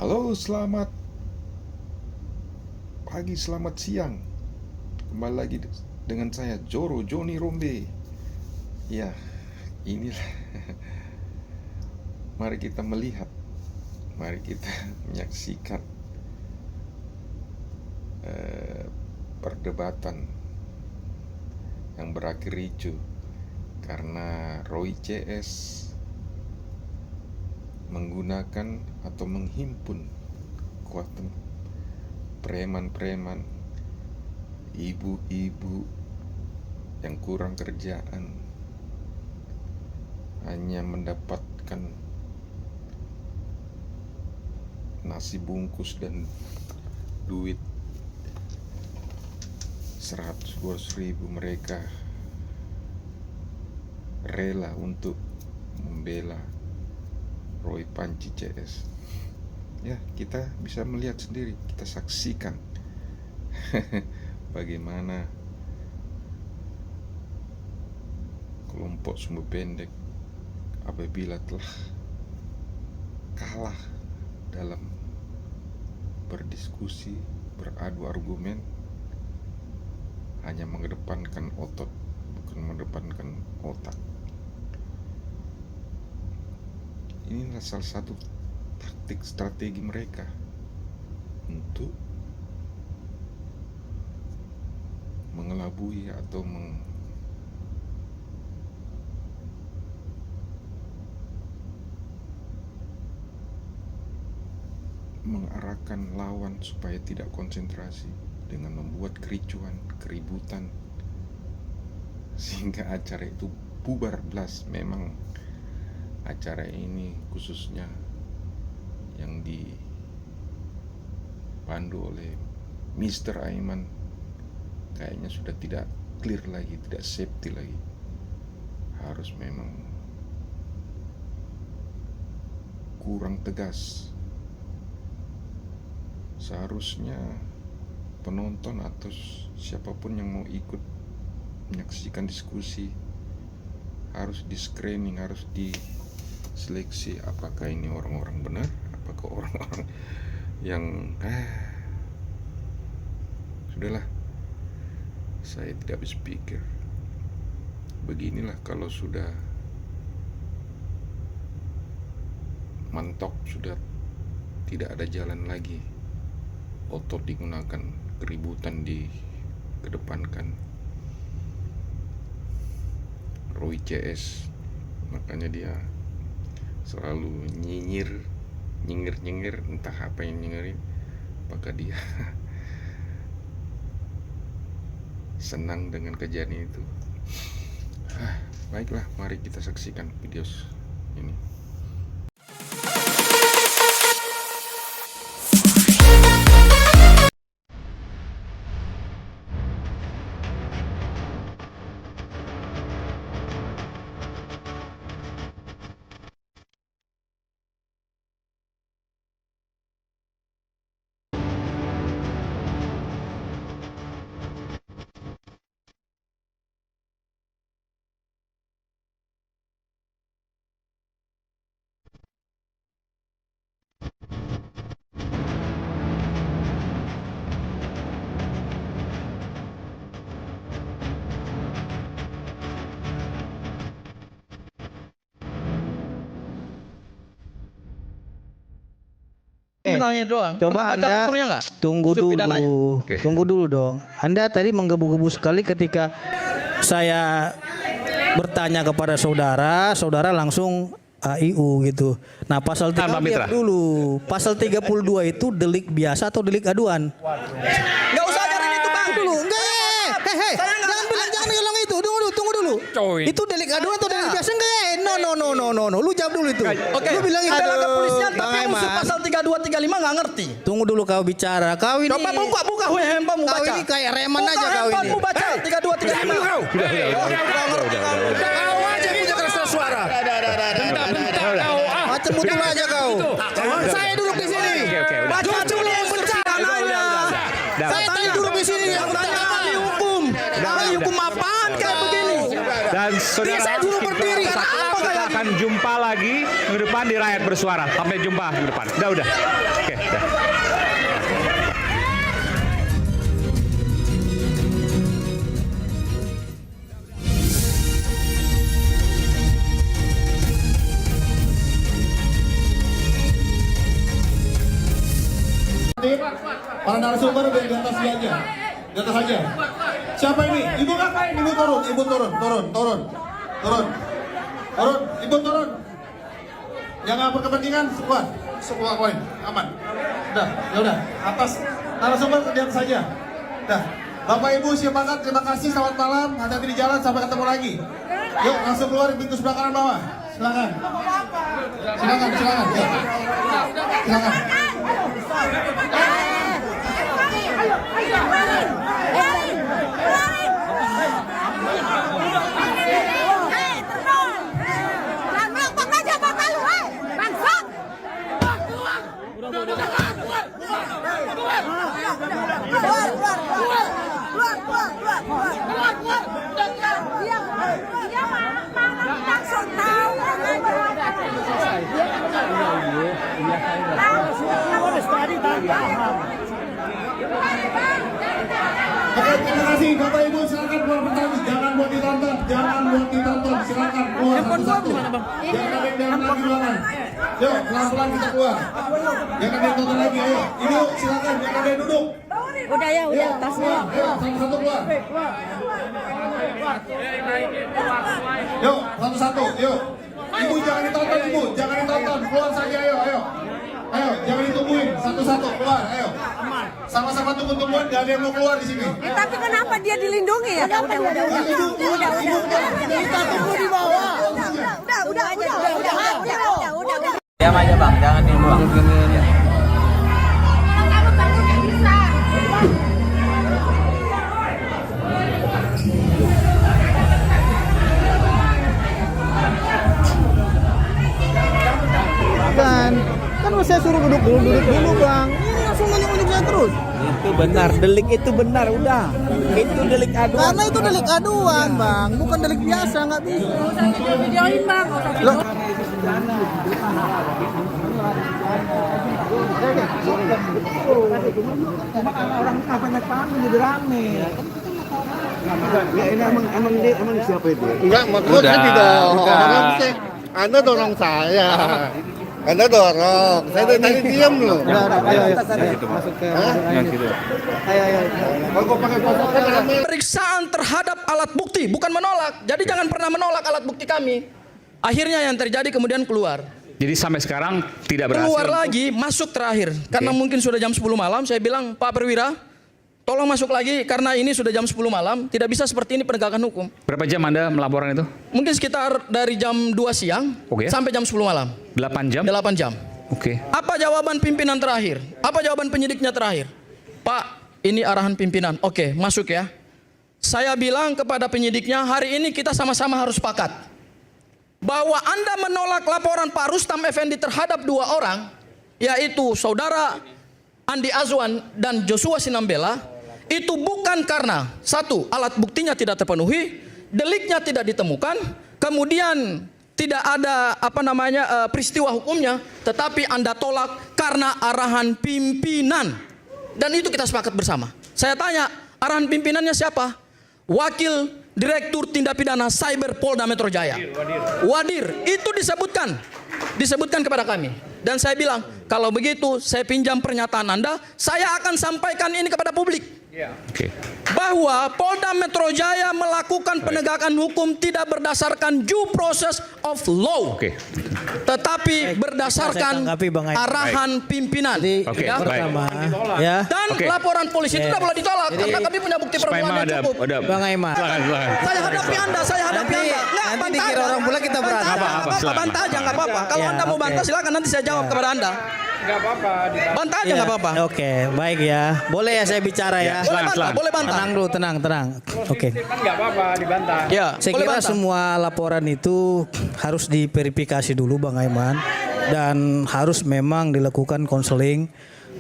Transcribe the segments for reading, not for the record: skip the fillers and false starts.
Halo, selamat pagi, selamat siang. Kembali lagi dengan saya Joni Rombe. Ya, inilah. Mari kita melihat, mari kita menyaksikan perdebatan yang berakhir ricuh karena Roy CS menggunakan atau menghimpun kekuatan preman-preman, ibu-ibu yang kurang kerjaan, hanya mendapatkan nasi bungkus dan duit 100-200 ribu. Mereka rela untuk membela Roy Panci CS. Ya, kita bisa melihat sendiri, kita saksikan bagaimana kelompok sumbu pendek apabila telah kalah dalam berdiskusi, beradu argumen, hanya mengedepankan otot, bukan mengedepankan otak. Inilah salah satu taktik strategi mereka untuk mengelabui atau mengarahkan lawan supaya tidak konsentrasi dengan membuat kericuan, keributan, sehingga acara itu bubar belas. Memang acara ini khususnya yang dipandu oleh Mr. Aiman kayaknya sudah tidak clear lagi, tidak safety lagi. Harus memang kurang tegas. Seharusnya penonton atau siapapun yang mau ikut menyaksikan diskusi harus di screening, harus diseleksi, apakah ini orang-orang benar, apakah orang-orang yang sudahlah, saya tidak habis pikir. Beginilah kalau sudah mantok, sudah tidak ada jalan lagi, otot digunakan, keributan dikedepankan. Roy CS, makanya dia selalu nyingir, entah apa yang nyingirin, apakah dia senang dengan kejadian itu. Baiklah, mari kita saksikan video ini. Menanya doang. Coba Anda tunggu dulu. Tunggu dulu dong. Anda tadi menggebu-gebu sekali ketika saya bertanya kepada saudara, saudara langsung AIU gitu. Nah, pasal 3 dulu. Pasal 32 itu delik biasa atau delik aduan? Enggak usah ajarin itu, Bang. Dulu. Enggak. Jangan bilang itu. Tunggu dulu. Itu delik aduan atau delik biasa? Enggak. No. Lu jawab dulu itu. Oke. Lu bilang itu. Ada kepolisian tapi unsur pasal 32 35 enggak ngerti. Tunggu dulu kau bicara. Kau ini. Coba buka handphonemu baca. Kau ini kayak reman aja kau ini. Buka baca 32 35. Udah. Kau aja punya keras suara. Bentar kau. Macam betul aja kau. Saya duduk di sini. Baca dulu bencananya. Saya tadi duduk di sini. Yang bertanya ahli hukum. Ahli hukum apaan kayak begini? Dan saudara, saya dulu berdiri. kita akan jumpa lagi minggu depan di Rakyat Bersuara. Sampai jumpa minggu depan. Udah. Oke. Para narasumber di atas aja, di atas aja. Siapa ini? Ibu ngapain? Ibu turun, ibu turun. Ibu turun. Yang nggak berkepentingan, semua poin, aman. Udah, ya udah. Atas narasumber di atas saja. Udah. Bapak Ibu siapkan, terima kasih, selamat malam. Hati-hati di jalan, sampai ketemu lagi. Yuk, langsung keluar di pintu sebelah kanan bawah. Silakan. Silakan. Ya. Silakan. Oke, terima kasih Bapak Ibu, silakan keluar pertama. Jangan buat ditonton, silakan keluar satu-satu. Jangan ada yang dalam lagi ruangan. Yuk, pelan-pelan kita keluar. Jangan ada yang tonton lagi, ayo. Ibu, silakan, jangan ada yang duduk. Udah ya, udah tasnya. Ayo, satu-satu keluar. Yuk, satu-satu, yuk. Ibu jangan ditonton, keluar saja, ayo. Ayo, jangan ditungguin, satu-satu keluar, ayo. Sama-sama tunggu-tungguan, gak ada yang mau keluar di sini. Tapi kenapa dia dilindungi ya? Udah. Kita tunggu di bawah. Udah. Diam aja bang, jangan dibuang. Kan saya suruh duduk dulu bang. Ini langsung nunjuk saya terus. Itu benar, delik itu benar, udah. Itu delik aduan. Karena itu delik aduan bang, bukan delik biasa, nggak bisa. Videoin bang. Loh. Orang banyak tamu jadi rame. Ya ini emang siapa itu? Enggak, maksudnya tidak. Anda dorong saya. Anda dorong. Saya dari tadi diam loh. Ayo. Masuk ke yang situ. Ayo. Kalau pakai pasokan rame. Pemeriksaan terhadap alat bukti, bukan menolak. Jadi jangan pernah menolak alat bukti kami. Akhirnya yang terjadi kemudian keluar. Jadi sampai sekarang tidak berhasil. Keluar lagi, masuk terakhir. Karena mungkin sudah jam 10 malam, saya bilang, Pak Perwira, tolong masuk lagi karena ini sudah jam 10 malam, tidak bisa seperti ini penegakan hukum. Berapa jam Anda melaporkan itu? Mungkin sekitar dari jam 2 siang sampai jam 10 malam. 8 jam? 8 jam. Oke. Apa jawaban pimpinan terakhir? Apa jawaban penyidiknya terakhir? Pak, ini arahan pimpinan. Oke, masuk ya. Saya bilang kepada penyidiknya, hari ini kita sama-sama harus sepakat bahwa Anda menolak laporan Pak Rustam Effendi terhadap 2 orang, yaitu saudara Andi Azwan dan Joshua Sinambela, itu bukan karena satu, alat buktinya tidak terpenuhi, deliknya tidak ditemukan, kemudian tidak ada peristiwa hukumnya, tetapi Anda tolak karena arahan pimpinan. Dan itu kita sepakat bersama. Saya tanya, arahan pimpinannya siapa? Wakil Direktur Tindak Pidana Cyber Polda Metro Jaya. Wadir. Itu disebutkan kepada kami. Dan saya bilang, kalau begitu saya pinjam pernyataan Anda, saya akan sampaikan ini kepada publik. Bahwa Polda Metro Jaya melakukan penegakan hukum tidak berdasarkan due process of law, tetapi berdasarkan arahan pimpinan. Pertama, ya. Dan laporan polisi itu tidak boleh ditolak karena kami punya bukti permulaan yang cukup. Bang Aiman. Saya hadapi Anda. Nanti dikira orang pula kita berantem. Bantah aja nggak apa-apa. Kalau Anda mau bantah silakan, nanti saya jawab kepada Anda. Nggak apa-apa. Bantah aja nggak apa-apa. Oke, baik ya. Boleh ya saya bicara ya. Boleh bantah. Tenang dulu, tenang. Oke. Kan nggak apa-apa dibantah. Ya, Saya kira semua laporan itu harus diverifikasi dulu Bang Aiman, dan harus memang dilakukan konseling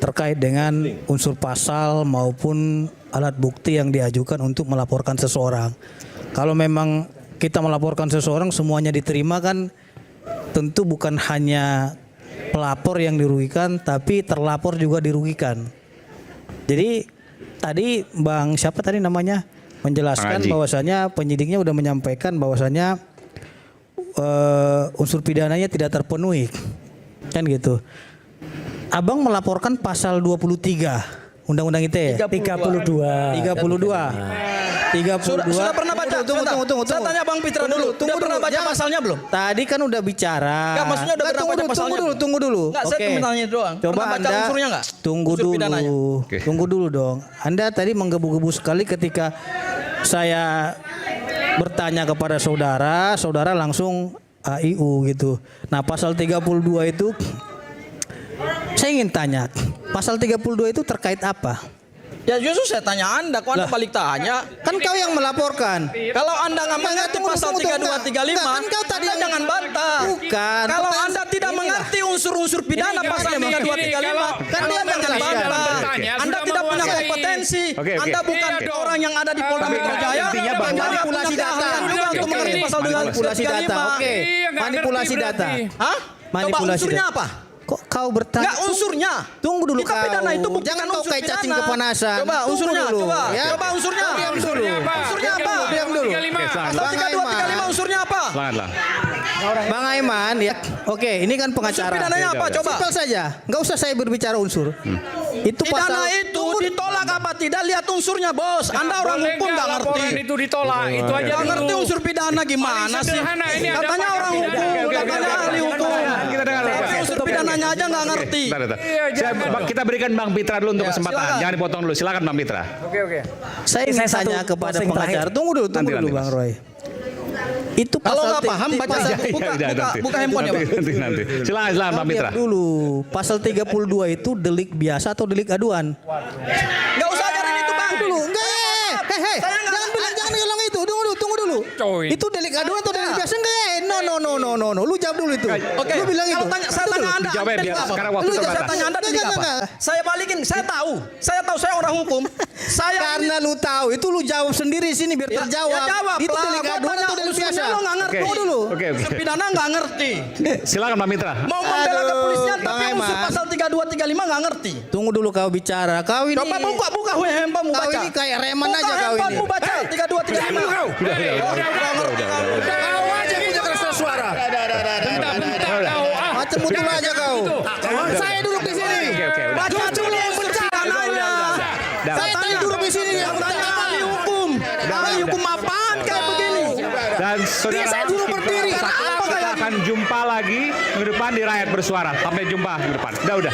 terkait dengan unsur pasal maupun alat bukti yang diajukan untuk melaporkan seseorang. Kalau memang kita melaporkan seseorang semuanya diterima, kan tentu bukan hanya pelapor yang dirugikan, tapi terlapor juga dirugikan. Jadi tadi Bang siapa tadi namanya menjelaskan bahwasanya penyidiknya udah menyampaikan bahwasanya unsur pidananya tidak terpenuhi, kan gitu. Abang melaporkan pasal 23 Undang-Undang ITE 32. Sudah pernah baca? Tunggu. Saya tanya Bang Pitra dulu. Sudah pernah baca pasalnya belum? Tadi kan udah bicara. Enggak, maksudnya udah pernah baca pasalnya? Tunggu dulu. Enggak, saya cuma tanya doang. Coba pernah baca Anda unsurnya enggak? Tunggu dulu dong. Anda tadi menggebu-gebu sekali ketika saya bertanya kepada saudara langsung AIU gitu. Nah, pasal 32 itu saya ingin tanya, pasal 32 itu terkait apa? Ya justru saya tanya Anda, kok Anda balik tanya? Kan kau yang melaporkan. Kalau Anda nggak mengerti pasal 3235, kan kau tadi Anda jangan bantah. Bukan. Kalau Anda tidak mengerti unsur-unsur pidana pasal 3235, kan dia jangan bantah. Anda tidak punya kompetensi. Anda bukan orang yang ada di Polda Metro Jaya. Intinya manipulasi data. Untuk mengerti pasal 3235. Manipulasi data. Oke. Manipulasi data. Hah? Coba unsurnya apa? Kok kau bertanya? Enggak unsurnya. Tunggu dulu Kita pidana itu bukan jangan kau unsur kayak cacing pidana. kepanasan. Coba unsurnya, Tunggu dulu, coba. ya. Coba unsurnya. Diam dulu. Unsurnya apa? Diam dulu. Pasal 3235 unsurnya apa? Semangatlah. Bang Aiman ya. Oke, ini kan Unsur pengacara. pidananya apa? Coba. Simpel saja. Enggak usah saya berbicara unsur. Itu Pidana pasal itu ditolak apa tidak? Lihat unsurnya, Bos. Anda orang hukum nggak ngerti. Itu ditolak, itu aja Nggak ngerti dulu. unsur pidana gimana sih? sederhana, ini ada Katanya paket. orang hukum, katanya ahli hukum. Kita dengar. Tapi unsur pidananya aja nggak ngerti. Kita berikan Bang Pitra dulu untuk Ya, kesempatan. silakan. Jangan dipotong dulu. Silakan Bang Pitra. saya ingin tanya kepada pengacara. Tunggu dulu Nanti, Bang Mas. Roy. Itu Kalau pasal nggak paham baca buka handphone ya, Bang. Nanti. Silakan Bang Pitra. dulu. Pasal 32 itu delik biasa atau delik aduan? Nggak usah ajarin itu, Bang. Dulu. Enggak. Hei. Jangan bilang itu. Tunggu dulu. Coy. Itu delik aduan atau delik biasa? Enggak. No. Lu jawab dulu itu. Oke. Lu bilang itu. Saya tanya Anda. Dijawabnya Anda biar delik apa? sekarang waktu Lu terbatas. Saya tanya Anda delik apa? Enggak. Saya balikin. Saya tahu saya orang hukum. Saya Karena lu tahu itu lu jawab sendiri sini biar terjawab. Ya jawab Itu lah. delik Gua aduan tanya atau delik unsurnya biasa? lo nggak ngerti. Tunggu dulu. Oke. Unsur pidana nggak ngerti. Silakan Bang Mitra. Mau membela Aduh, kepolisian Bang tapi unsur Aiman. pasal 3235 nggak ngerti. Tunggu dulu kau bicara. Kau ini Coba buka handphone Kau baca. ini kayak reman Buka aja kau handphone ini. baca 3235. Kau aja punya keras suara. Macam betul aja kau. Saya duduk di sini. Oke. Baca dulu unsur pidananya. Saya tadi duduk di sini yang Tanya ahli hukum. Ahli hukum apaan kayak begini? Dan saudara, saya dulu berdiri. kita akan jumpa lagi minggu depan di Rakyat Bersuara. Sampai jumpa minggu depan. Udah.